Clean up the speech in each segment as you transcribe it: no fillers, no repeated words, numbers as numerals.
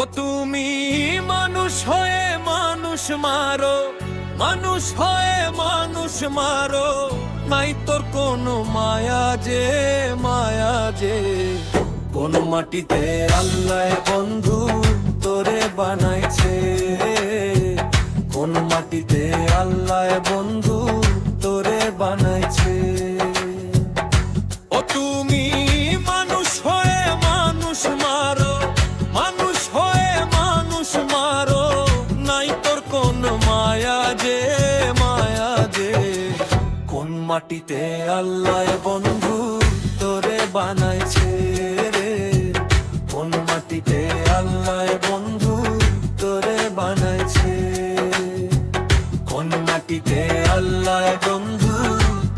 ও তুমি মানুষ হয়ে মানুষ মারো, মানুষ হয়ে মানুষ মারো, নাই তোর কোনো মায়া যে, মায়া যে। কোন মাটিতে আল্লাহ বন্ধু তোরে বানাইছে, কোন মাটিতে আল্লাহ বন্ধু তোরে বানাইছে। ও তুমি মানুষ হয়ে মানুষ মারো, মানুষ হয়ে মানুষ মারো, নাই তোর কোন মায়া যে, মায়া যে। কোন মাটিতে আল্লাহ বন্ধু তোরে বানাইছে রে, কোন মাটিতে আল্লাহ বন্ধু তোরে বানাইছে, কোন মাটিতে আল্লাহ বন্ধু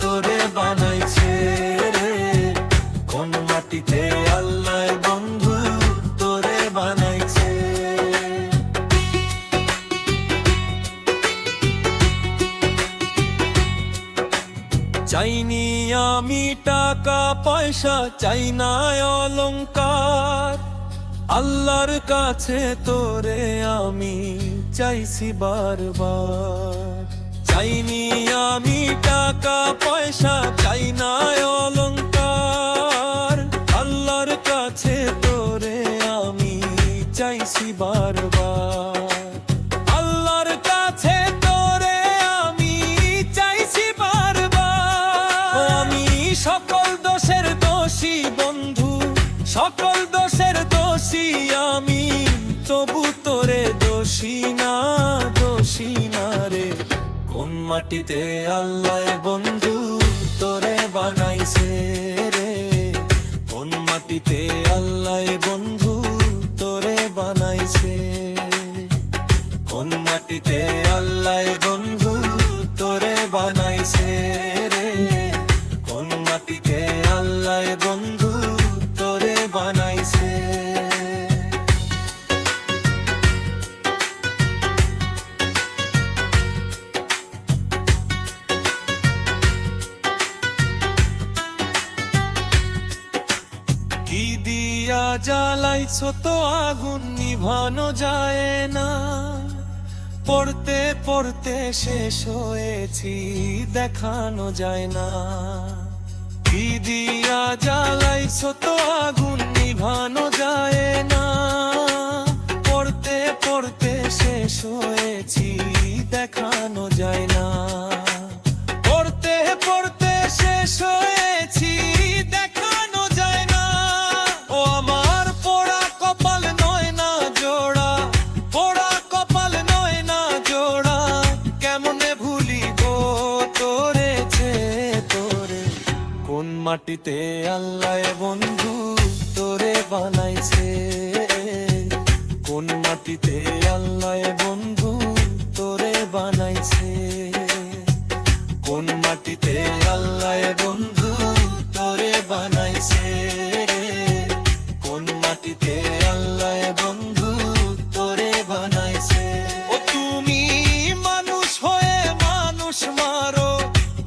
তোরে বানাইছে রে, কোন মাটিতে আল্লাহ বন্ধু তোরে বানাইছে। চাইনি আমি টাকা পয়সা, চাই না অলংকার, আল্লাহর কাছে তোরে আমি চাইছি বারবার। চাইনি আমি টাকা পয়সা, চাই না অলংকার, আল্লাহর কাছে তোরে আমি চাইছি বারবার। আল্লাহর কাছে তোরে আমি চাইছি বারবার। আমি সকল দোষের দোষী বন্ধু, সকল দোষের দোষী আমি, তবু তোরে দোষী না, দোষী না রে। কোন মাটিতে আল্লাহ বন্ধু তোরে বানাইছে রে, কোন মাটিতে আল্লাহ বন্ধু তোরে বানাইছে, কোন মাটিতে আল্লাহ বন্ধু তোরে বানাইছে রে, কোন মাটিতে আল্লাহ বন্ধু তোরে বানাইছে। কি দিয়া জ্বালাইছো তো আগুন নিভানো যায় না, পড়তে পড়তে শেষ হয়েছি দেখানো যায় না। কি দিয়া জ্বালাইছো তো আগুন নিভানো যায় না, পড়তে পড়তে শেষ হয়েছি দেখানো যায় না, পড়তে পড়তে শেষ হয়েছি দেখানো যায় না। ও আমার পোড়া কপাল নয় না জোড়া, পোড়া কপাল নয় না জোড়া, কেমনে ভুলিব তোরে ছে তোরে। কোন মাটিতে আল্লাহ বন্ধু তোরে বানাইছে, কোন মাটিতে আল্লাহ বন্ধু তোরে বানাইছে, কোন মাটিতে আল্লাহ বন্ধু তোরে বানাইছে, কোন মাটিতে আল্লাহ বন্ধু তোরে বানাইছে। ও তুমি মানুষ হয়ে মানুষ মারো,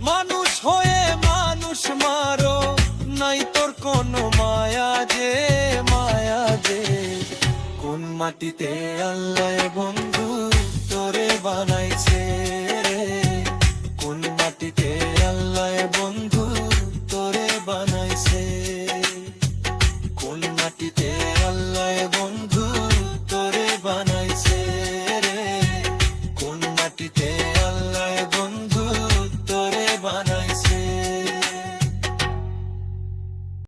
মানুষ হয়ে মানুষ মারো, নাই তোর কোনো মায়া যে, মায়া যে। কোন মাটিতে আল্লাহ বন্ধু তোরে বানাইছে।